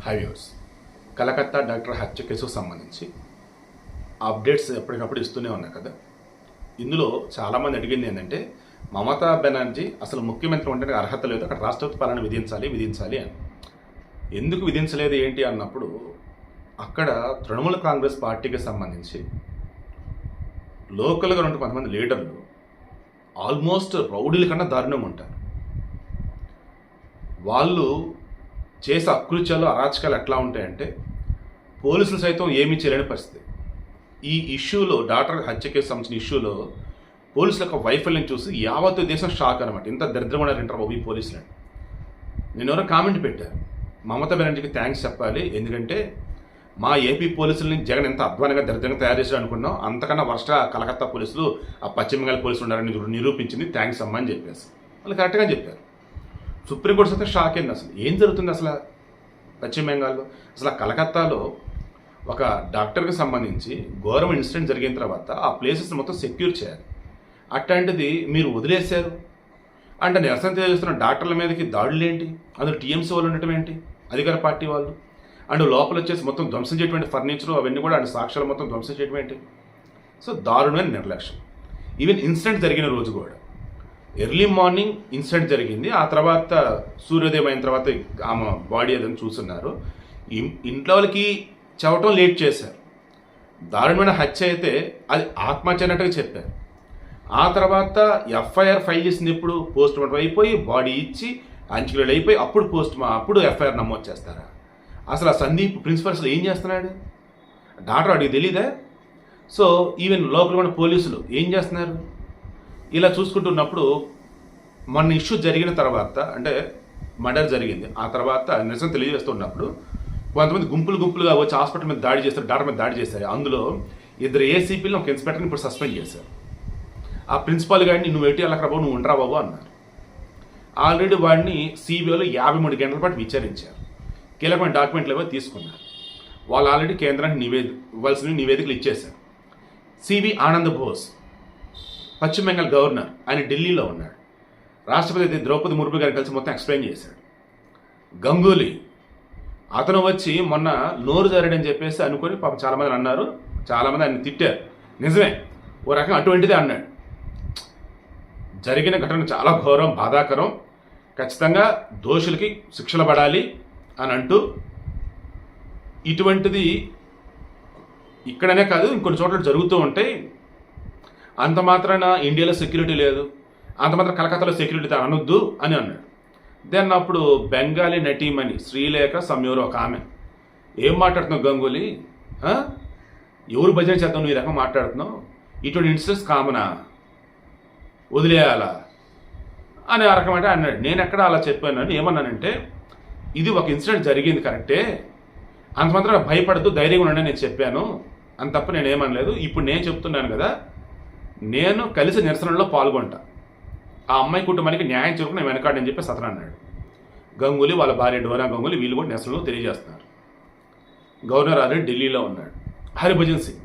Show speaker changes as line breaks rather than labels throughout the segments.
High viewers, Calcutta doctor హత్య కేసుకు సంబంధించి అప్డేట్స్ ఎప్పటికప్పుడు ఇస్తూనే ఉన్నాయి కదా. ఇందులో చాలామంది అడిగింది ఏంటంటే, మమతా బెనర్జీ అసలు ముఖ్యమంత్రి ఉండడానికి అర్హత లేదు, అక్కడ రాష్ట్రపతి పాలన విధించాలి అని. ఎందుకు విధించలేదు ఏంటి అన్నప్పుడు, అక్కడ తృణమూల కాంగ్రెస్ పార్టీకి సంబంధించి లోకల్గా ఉన్న కొంతమంది లీడర్లు ఆల్మోస్ట్ రౌడీల కన్నా దారుణంగా ఉంటారు. వాళ్ళు చేసే అకృత్యాలు, అరాచకాలు ఎట్లా ఉంటాయంటే పోలీసులు సైతం ఏమీ చేయలేని పరిస్థితి. ఈ ఇష్యూలో, డాక్టర్ హత్య కేసు సంబంధించిన ఇష్యూలో పోలీసుల యొక్క వైఫల్యం చూసి యావత్ దేశం షాక్ అనమాట. ఇంత దరిద్రమైన ఇంటర్ ఈ పోలీసులు. నేను ఎవరో కామెంట్ పెట్టారు, మమతా బెనర్జీకి థ్యాంక్స్ చెప్పాలి, ఎందుకంటే మా ఏపీ పోలీసులని జగన్ ఎంత అధ్వానంగా దరిద్రంగా తయారు చేశాడు అనుకున్నాం, అంతకన్నా వర్ష కలకత్తా పోలీసులు, ఆ పశ్చిమ బెంగాల్ పోలీసులు ఉన్నారని నిరూపించింది, థ్యాంక్స్ అమ్మా అని చెప్పేసి వాళ్ళు కరెక్ట్గా చెప్పారు. సుప్రీంకోర్టు సైతం షాక్ అయింది. అసలు ఏం జరుగుతుంది అసలు పశ్చిమ బెంగాల్లో? అసలు కలకత్తాలో ఒక డాక్టర్కి సంబంధించి ఘోరం ఇన్సిడెంట్ జరిగిన తర్వాత ఆ ప్లేసెస్ మొత్తం సెక్యూర్ చేయాలి. అట్లాంటిది మీరు వదిలేశారు అంటే నిరసన తెలియజేస్తున్న డాక్టర్ల మీదకి దాడులు ఏంటి? అందులో టీఎంసీ వాళ్ళు ఉండటం ఏంటి, అధికార పార్టీ వాళ్ళు? అండ్ లోపల వచ్చేసి మొత్తం ధ్వంసం చేయటువంటి ఫర్నిచర్ అవన్నీ కూడా అండ్ సాక్ష్యాలు మొత్తం ధ్వంసం చేయడం ఏంటి? సో దారుణమైన నిర్లక్ష్యం. ఈవెన్ ఇన్సిడెంట్ జరిగిన రోజు కూడా ఎర్లీ మార్నింగ్ ఇన్సిడెంట్ జరిగింది, ఆ తర్వాత సూర్యోదయం అయిన తర్వాత ఆమె బాడీ అదని చూస్తున్నారు. ఇంట్లో వాళ్ళకి చెప్పటం లేట్ చేశారు. దారుణమైన హత్య అయితే అది ఆత్మహత్య అన్నట్టుగా చెప్పారు. ఆ తర్వాత ఎఫ్ఐఆర్ ఫైల్ చేసింది ఎప్పుడు? పోస్ట్ మార్టం అయిపోయి బాడీ ఇచ్చి అంచులు అయిపోయి అప్పుడు ఎఫ్ఐఆర్ నమోదు చేస్తారా? అసలు ఆ సందీప్ ప్రిన్సిపల్ అసలు ఏం చేస్తున్నాడు? డాక్టర్ అడిగి తెలీదా? సో ఈవెన్ లోకల్ ఉన్న పోలీసులు ఏం చేస్తున్నారు? ఇలా చూసుకుంటున్నప్పుడు మొన్న ఇష్యూ జరిగిన తర్వాత, అంటే మర్డర్ జరిగింది, ఆ తర్వాత నిరసన తెలియజేస్తున్నప్పుడు కొంతమంది గుంపులుగా వచ్చి హాస్పిటల్ మీద దాడి చేస్తారు, డాక్టర్ మీద దాడి చేశారు. అందులో 2 ఏసీపీలు, ఒక ఇన్స్పెక్టర్ని ఇప్పుడు సస్పెండ్ చేశారు. ఆ ప్రిన్సిపాల్ గారిని నువ్వు ఎట్టి అలా బాబు, నువ్వు ఉండరా బాబు అన్నారు. ఆల్రెడీ వాడిని సిబిఐలో 53 గంటల పాటు విచారించారు. కీలకమైన డాక్యుమెంట్లు ఏవో తీసుకున్నారు. వాళ్ళు ఆల్రెడీ కేంద్రానికి ఇవ్వాల్సిన నివేదికలు ఇచ్చేశారు. సివి ఆనంద్ బోస్ పశ్చిమ బెంగాల్ గవర్నర్, ఆయన ఢిల్లీలో ఉన్నాడు. రాష్ట్రపతి ద్రౌపది ముర్ము గారు కలిసి మొత్తం ఎక్స్ప్లెయిన్ చేశాడు. గంగూలీ అతను వచ్చి మొన్న నోరు జారాడని చెప్పేసి అనుకొని పాపం చాలామంది అన్నారు, చాలామంది ఆయన తిట్టారు. నిజమే, ఓ రకంగా అటువంటిదే అన్నాడు. జరిగిన ఘటన చాలా ఘోరం, బాధాకరం, ఖచ్చితంగా దోషులకి శిక్షలు పడాలి అని అంటూ, ఇటువంటిది ఇక్కడనే కాదు ఇంకొన్ని చోట్ల జరుగుతూ ఉంటాయి, అంత మాత్రాన ఇండియాలో సెక్యూరిటీ లేదు, అంత మాత్రం కలకత్తాలో సెక్యూరిటీ అనొద్దు అని అన్నాడు. దెన్ అప్పుడు బెంగాలీ నటీమణి శ్రీలేఖ సంయూరు ఒక ఆమె, ఏం మాట్లాడుతున్నావు గంగూలీ, ఎవరు భజన చేద్దాం నువ్వు ఈ రకం మాట్లాడుతున్నావు, ఇటువంటి ఇన్సిడెంట్స్ కామనా, వదిలేయాలా అని ఆ రకం అంటే అన్నాడు. నేను ఎక్కడ అలా చెప్పాను, ఏమన్నానంటే ఇది ఒక ఇన్సిడెంట్ జరిగింది కరెక్టే, అంత మాత్రం భయపడద్దు, ధైర్యంగా ఉండండి నేను చెప్పాను అని తప్ప నేను ఏమనలేదు. ఇప్పుడు నేను చెప్తున్నాను కదా, నేను కలిసి నిరసనలో పాల్గొంటా, ఆ అమ్మాయి కుటుంబానికి న్యాయం చేయకుండా నేను వెనకాడని చెప్పి అతను అన్నాడు. గంగూలీ వాళ్ళ భార్య డోనా గంగూలీ వీళ్ళు కూడా నిరసనలో తెలియజేస్తున్నారు. గవర్నర్ ఆల్రెడీ ఢిల్లీలో ఉన్నాడు. హరిభజన్ సింగ్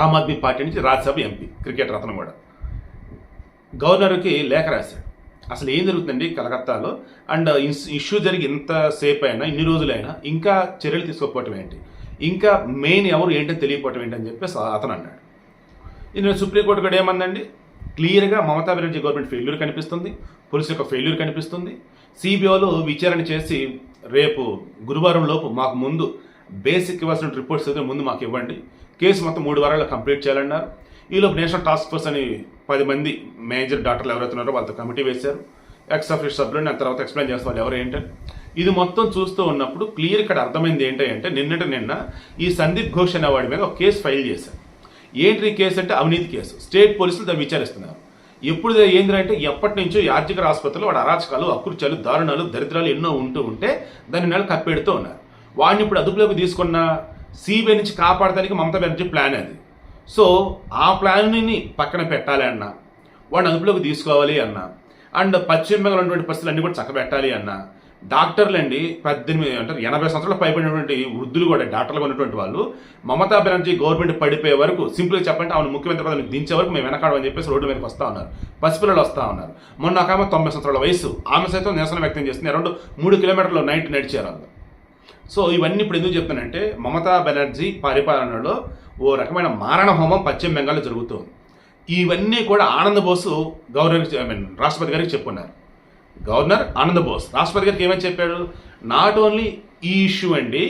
ఆమ్ ఆద్మీ పార్టీ నుంచి రాజ్యసభ ఎంపీ, క్రికెటర్, అతను కూడా గవర్నర్కి లేఖ రాశాడు. అసలు ఏం జరుగుతుందండి కలకత్తాలో, అండ్ ఇష్యూ జరిగి ఇంతసేపు అయినా, ఇన్ని రోజులైనా ఇంకా చర్యలు తీసుకోకపోవటం ఏంటి, ఇంకా మెయిన్ ఎవరు ఏంటని తెలియకపోవటం ఏంటి అని చెప్పేసి అతను అన్నాడు. ఇది సుప్రీంకోర్టు కూడా ఏమందండి, క్లియర్గా మమతా బెనర్జీ గవర్నమెంట్ ఫెయిల్యూర్ కనిపిస్తుంది, పోలీసు యొక్క ఫెయిల్యూర్ కనిపిస్తుంది. సిబిఐలో విచారణ చేసి రేపు గురువారం లోపు మాకు ముందు బేసిక్ ఇవ్వాల్సిన రిపోర్ట్స్ అయితే ముందు మాకు ఇవ్వండి, కేసు మొత్తం 3 వారాల్లో కంప్లీట్ చేయాలన్నారు. ఈలోపు నేషనల్ టాస్క్ ఫోర్స్ అని 10 మంది మేజర్ డాక్టర్లు ఎవరైతున్నారో వాళ్ళతో కమిటీ వేశారు. ఎక్స్ ఆఫీస్ సభ్యులు ఆ తర్వాత ఎక్స్ప్లెయిన్ చేస్తారు వాళ్ళు ఎవరు ఏంటని. ఇది మొత్తం చూస్తూ ఉన్నప్పుడు క్లియర్ ఇక్కడ అర్థమైంది ఏంటంటే, నిన్న ఈ సందీప్ ఘోష్ అనే వాడి మీద ఒక కేసు ఫైల్ చేశారు. ఏంటి కేసు అంటే అవినీతి కేసు. స్టేట్ పోలీసులు దాన్ని విచారిస్తున్నారు. ఎప్పుడు ఏంటంటే ఎప్పటి నుంచో యార్జికర్ ఆసుపత్రిలో వాడు అరాచకాలు, అకృత్యాలు, దారుణాలు, దరిద్రాలు ఎన్నో ఉంటే దాన్ని నెల కప్పెడుతూ ఉన్నారు. వాడిని ఇప్పుడు అదుపులోకి తీసుకున్న సిబిఐ నుంచి కాపాడడానికి మమతా బెనర్జీ ప్లాన్ అది. సో ఆ ప్లాన్ని పక్కన పెట్టాలి అన్నా, వాడిని అదుపులోకి తీసుకోవాలి అన్నా, అండ్ పశ్చిమ బెంగాల్ ఉన్నటువంటి పరిస్థితులు అన్నీ కూడా చక్కబెట్టాలి అన్నా, డాక్టర్లు అండి 80 సంవత్సరాలు పైబడినటువంటి వృద్ధులు కూడా డాక్టర్లుగా ఉన్నటువంటి వాళ్ళు మమతా బెనర్జీ గవర్నమెంట్ పడిపోయే వరకు, సింపుల్గా చెప్పంటే ఆమెను ముఖ్యమంత్రి పదవికి దించే వరకు మేము వెనకాడమని చెప్పేసి రోడ్డు మీదకి వస్తూ ఉన్నారు. పసిపిల్లలు వస్తూ ఉన్నారు. మొన్న ఒక ఆమె 90 సంవత్సరాల వయసు, ఆమె సైతం నిరసన వ్యక్తం చేస్తుంది. అరౌండ్ 3 కిలోమీటర్లు నైట్ నడిచారు. సో ఇవన్నీ ఇప్పుడు ఎందుకు చెప్తానంటే మమతా బెనర్జీ పరిపాలనలో ఓ రకమైన మారణ హోమం పశ్చిమ బెంగాల్లో జరుగుతుంది. ఇవన్నీ కూడా ఆనంద్ బోసు రాష్ట్రపతి గారికి చెప్పున్నారు. గవర్నర్ ఆనంద్ బోస్ రాష్ట్రపతి గారికి ఏమని చెప్పాడు, నాట్ ఓన్లీ ఈ ఇష్యూ అండి,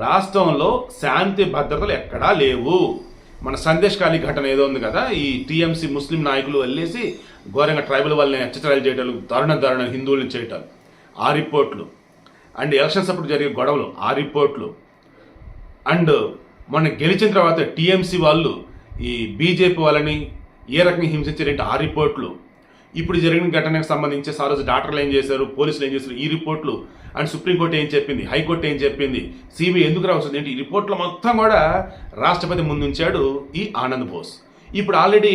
రాష్ట్రంలో శాంతి భద్రతలు ఎక్కడా లేవు. మన సందేశ్ ఖాళీ ఘటన ఏదో ఉంది కదా, ఈ టీఎంసీ ముస్లిం నాయకులు వెళ్ళేసి ఘోరంగా ట్రైబల్ వాళ్ళని అత్యాచారాలు చేయటాలు, దారుణ హిందువులను చేయటాలు, ఆ రిపోర్ట్లు, అండ్ ఎలక్షన్స్ అప్పుడు జరిగే గొడవలు, ఆ రిపోర్ట్లు, అండ్ మొన్న గెలిచిన తర్వాత టీఎంసీ వాళ్ళు ఈ బీజేపీ వాళ్ళని ఏ రకంగా హింసించారంటే ఆ రిపోర్ట్లు, ఇప్పుడు జరిగిన ఘటనకు సంబంధించి ఆ రోజు డాక్టర్లు ఏం చేశారు, పోలీసులు ఏం చేశారు, ఈ రిపోర్ట్లు, అండ్ సుప్రీంకోర్టు ఏం చెప్పింది, హైకోర్టు ఏం చెప్పింది, సిబిఐ ఎందుకు రావాల్సింది ఏంటి, ఈ రిపోర్ట్లు మొత్తం కూడా రాష్ట్రపతి ముందుంచాడు ఈ ఆనంద్ బోస్. ఇప్పుడు ఆల్రెడీ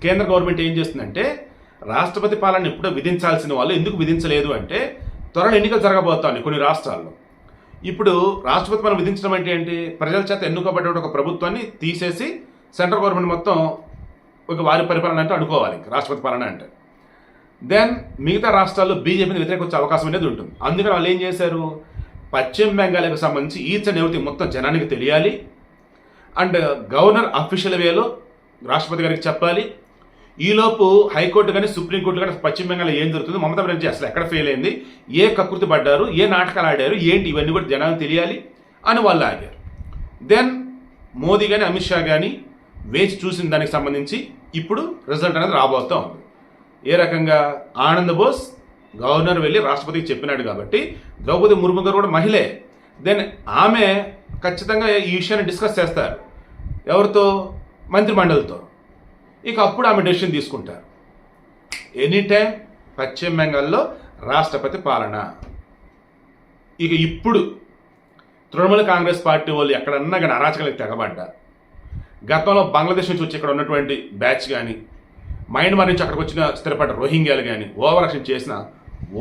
కేంద్ర గవర్నమెంట్ ఏం చేస్తుందంటే రాష్ట్రపతి పాలన ఎప్పుడో విధించాల్సిన వాళ్ళు ఎందుకు విధించలేదు అంటే త్వరలో ఎన్నికలు జరగబోతాయి కొన్ని రాష్ట్రాల్లో. ఇప్పుడు రాష్ట్రపతి పాలన విధించడం అంటే ఏంటి, ప్రజల చేత ఎన్నుకోబడ్డ ఒక ప్రభుత్వాన్ని తీసేసి సెంట్రల్ గవర్నమెంట్ మొత్తం ఒక వారి పరిపాలన అంటే అనుకోవాలి రాష్ట్రపతి పాలన అంటే. దెన్ మిగతా రాష్ట్రాల్లో బీజేపీని వ్యతిరేకించే అవకాశం అనేది ఉంటుంది. అందుకని వాళ్ళు ఏం చేశారు, పశ్చిమ బెంగాల్కి సంబంధించి ఈచ్ అండ్ ఎవ్రీథింగ్ మొత్తం జనానికి తెలియాలి, అండ్ గవర్నర్ అఫీషియల్ వేలో రాష్ట్రపతి గారికి చెప్పాలి. ఈలోపు హైకోర్టు కానీ సుప్రీంకోర్టు కానీ పశ్చిమ బెంగాల్ ఏం జరుగుతుంది, మమతా బెనర్జీ అసలు ఎక్కడ ఫెయిల్ అయింది, ఏ కకృతి పడ్డారు, ఏ నాటకాలు ఆడారు ఏంటి, ఇవన్నీ కూడా జనాలకు తెలియాలి అని వాళ్ళు ఆగారు. దెన్ మోదీ కానీ అమిత్ షా కానీ వేచి చూసిన దానికి సంబంధించి ఇప్పుడు రిజల్ట్ అనేది రాబోతూ ఉంది. ఏ రకంగా ఆనంద్ బోస్ గవర్నర్ వెళ్ళి రాష్ట్రపతికి చెప్పినాడు కాబట్టి ద్రౌపది ముర్ము గారు కూడా మహిళే. దెన్ ఆమె ఖచ్చితంగా ఈ విషయాన్ని డిస్కస్ చేస్తారు ఎవరితో, మంత్రిమండలితో. ఇక అప్పుడు ఆమె డెసిషన్ తీసుకుంటారు. ఎనీ టైం పశ్చిమ బెంగాల్లో రాష్ట్రపతి పాలన. ఇక ఇప్పుడు తృణమూల కాంగ్రెస్ పార్టీ వాళ్ళు ఎక్కడన్నా కానీ అరాచకాలకు తెగబడ్డారు. గతంలో బంగ్లాదేశ్ నుంచి వచ్చి ఇక్కడ ఉన్నటువంటి బ్యాచ్ కానీ, మయన్మార్ నుంచి అక్కడికి వచ్చిన స్థిరపడ్డ రోహింగ్యాలు కానీ ఓవరాక్షన్ చేసిన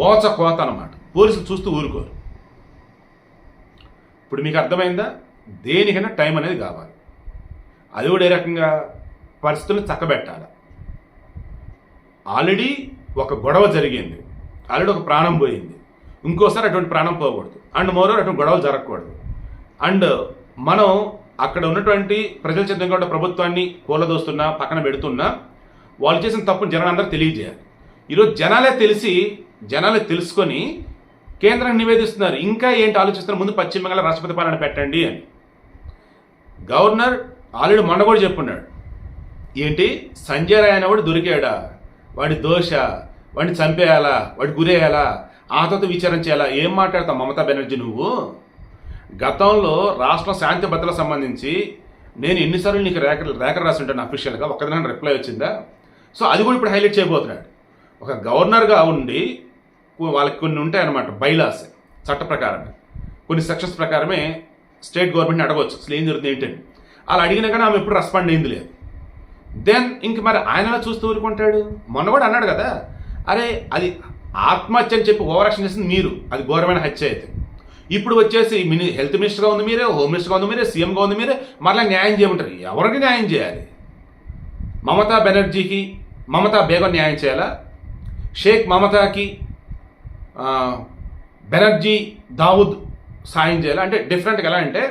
ఓచ కోత అన్నమాట. పోలీసులు చూస్తూ ఊరుకోరు. ఇప్పుడు మీకు అర్థమైందా, దేనికైనా టైం అనేది కావాలి. అది కూడా ఏ రకంగా పరిస్థితులను చక్కబెట్టాలి. ఆల్రెడీ ఒక గొడవ జరిగింది, ఆల్రెడీ ఒక ప్రాణం పోయింది, ఇంకోసారి అటువంటి ప్రాణం పోకూడదు, అండ్ మోరోవర్ అటువంటి గొడవలు జరగకూడదు. అండ్ మనం అక్కడ ఉన్నటువంటి ప్రజల చేతంగా ఉన్న ప్రభుత్వాన్ని కూలదోస్తున్నా, పక్కన పెడుతున్నా, వాళ్ళు చేసిన తప్పును జనాలందరూ తెలియజేయాలి. ఈరోజు జనాలే తెలుసుకొని కేంద్రాన్ని నివేదిస్తున్నారు. ఇంకా ఏంటి ఆలోచిస్తున్నారు, ముందు పశ్చిమ బెంగాల్ రాష్ట్రపతి పాలన పెట్టండి అని. గవర్నర్ ఆల్రెడీ మొన్న కూడా చెప్పున్నాడు, ఏంటి సంజయ్ రాయ్ అనేవాడు దొరికాడా, వాడి దోష, వాడిని చంపేయాలా, వాడి గురేయాలా, ఆ తర్వాత విచారణ చేయాలా. ఏం మాట్లాడతావు మమతా బెనర్జీ నువ్వు? గతంలో రాష్ట్రం శాంతి భద్రతలకు సంబంధించి నేను ఎన్నిసార్లు నీకు రేఖ రాసి ఉంటాను అఫీషియల్గా, ఒక్కదిన రిప్లై వచ్చిందా? సో అది కూడా ఇప్పుడు హైలైట్ చేయబోతున్నాడు. ఒక గవర్నర్గా ఉండి వాళ్ళకి కొన్ని ఉంటాయన్నమాట బైలాస్, చట్ట ప్రకారం కొన్ని సెక్షన్స్ ప్రకారమే స్టేట్ గవర్నమెంట్ని అడగవచ్చు అసలు ఏం జరుగుతుంది ఏంటని. అలా అడిగినా కానీ ఆమె ఎప్పుడు రెస్పాండ్ అయింది లేదు. దెన్ ఇంక మరి ఆయనలా చూస్తూ ఊరుకుంటాడు. మొన్న కూడా అన్నాడు కదా, అరే అది ఆత్మహత్య అని చెప్పి ఓవరాక్షన్ చేసింది మీరు, అది ఘోరమైన హత్య అయితే. ఇప్పుడు వచ్చేసి హెల్త్ మినిస్టర్గా ఉంది మీరే, హోమ్ మినిస్టర్గా ఉంది మీరే, సీఎంగా ఉంది మీరే, మరలా న్యాయం చేయమంటారు. ఎవరికి న్యాయం చేయాలి? మమతా బెనర్జీకి మమతా బేగం న్యాయం చేయాలా? షేక్ మమతాకి బెనర్జీ దావుద్ సాయం చేయాలా? అంటే డిఫరెంట్గా ఎలా అంటే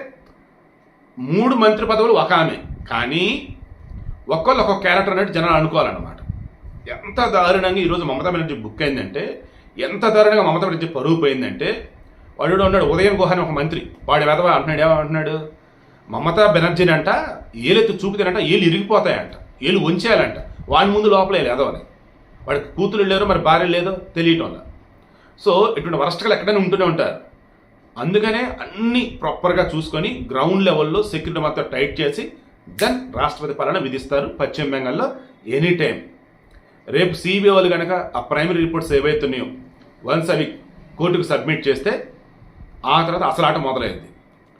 3 మంత్రి పదవులు ఒక ఆమె, కానీ ఒక్కొక్క క్యారెక్టర్ అనేది జనాలు అనుకోవాలన్నమాట. ఎంత దారుణంగా ఈరోజు మమతా బెనర్జీ బుక్ అయిందంటే, ఎంత దారుణంగా మమతా బెనర్జీ పరుగు పోయిందంటే, వాడు ఉన్నాడు ఉదయం గుహ అని ఒక మంత్రి, వాడి వెధవ అంటున్నాడు, ఏమంటున్నాడు, మమతా బెనర్జీని అంట ఏలెత్తి చూపితేనంట ఏళ్ళు ఇరిగిపోతాయంట, ఏళ్ళు వంచేయాలంట, వాడి ముందు లోపలే ఎదవని. వాడికి కూతురు లేరు, మరి భార్య లేదో తెలియటం వల్ల. సో ఇటువంటి వరస్ట్గా ఎక్కడైనా ఉంటూనే ఉంటారు. అందుకనే అన్ని ప్రాపర్గా చూసుకొని గ్రౌండ్ లెవెల్లో సెక్యూరిటీ మొత్తం టైట్ చేసి దెన్ రాష్ట్రపతి పాలన విధిస్తారు పశ్చిమ బెంగాల్లో ఎనీ టైం. రేపు సిబిఐ వాళ్ళు కనుక ఆ ప్రైమరీ రిపోర్ట్స్ ఏవైతున్నాయో వన్స్ అవి కోర్టుకు సబ్మిట్ చేస్తే ఆ తర్వాత అసలు ఆట మొదలైంది.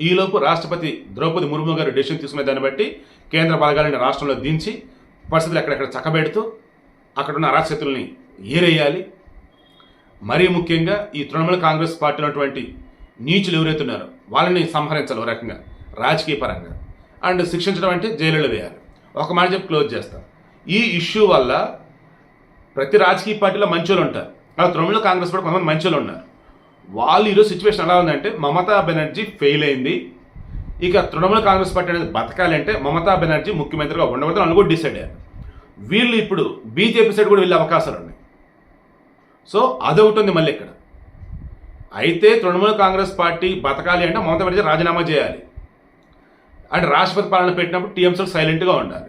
ఈలోపు రాష్ట్రపతి ద్రౌపది ముర్ము గారు డెసిషన్ తీసుకునే దాన్ని బట్టి కేంద్ర బలగాలని రాష్ట్రంలో దించి పరిస్థితులు ఎక్కడెక్కడ చక్కబెడుతూ అక్కడున్న అరాచకుల్ని ఏరేయాలి. మరీ ముఖ్యంగా ఈ తృణమూల కాంగ్రెస్ పార్టీ ఉన్నటువంటి నీచులు ఎవరైతే ఉన్నారో వాళ్ళని సంహరించాలి ఒక రకంగా రాజకీయ పరంగా, అండ్ శిక్షించడం అంటే జైలులో వేయాలి. ఒక మాట చెప్పి క్లోజ్ చేస్తాం. ఈ ఇష్యూ వల్ల ప్రతి రాజకీయ పార్టీలో మంచోళ్ళు ఉంటారు, అలా తృణమూల కాంగ్రెస్ కూడా కొంతమంది మంచోళ్ళు ఉన్నారు. వాళ్ళు ఈరోజు సిచ్యువేషన్ ఎలా ఉందంటే మమతా బెనర్జీ ఫెయిల్ అయింది, ఇక తృణమూల కాంగ్రెస్ పార్టీ అనేది బతకాలంటే మమతా బెనర్జీ ముఖ్యమంత్రిగా ఉండవద్దు అని కూడా డిసైడ్ అయ్యారు. వీళ్ళు ఇప్పుడు బీజేపీ సైడ్ కూడా వెళ్ళే అవకాశాలు ఉన్నాయి. సో అదొకటి ఉంది మళ్ళీ ఇక్కడ. అయితే తృణమూల కాంగ్రెస్ పార్టీ బతకాలి అంటే మమతా బెనర్జీ రాజీనామా చేయాలి, అంటే రాష్ట్రపతి పాలన పెట్టినప్పుడు టీఎంసీ సైలెంట్గా ఉండాలి.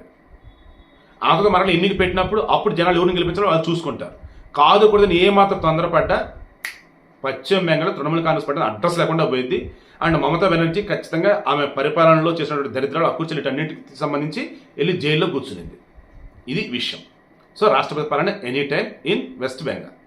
ఆమెతో మరలా ఎన్నిక పెట్టినప్పుడు అప్పుడు జనాలు ఎవరిని గెలిపించాలో వాళ్ళు చూసుకుంటారు. కాదు కూడా ఏమాత్రం తొందరపడ్డా పశ్చిమ బెంగాల్ తృణమూల కాంగ్రెస్ పార్టీ అడ్రస్ లేకుండా పోయింది. అండ్ మమతా బెనర్జీ ఖచ్చితంగా ఆమె పరిపాలనలో చేసినటువంటి దరిద్రాలు అక్కుర్చీలన్నింటికి సంబంధించి వెళ్ళి జైల్లో కూర్చునింది. ఇది విషయం. సో రాష్ట్రపతి పాలన any time in west Bengal.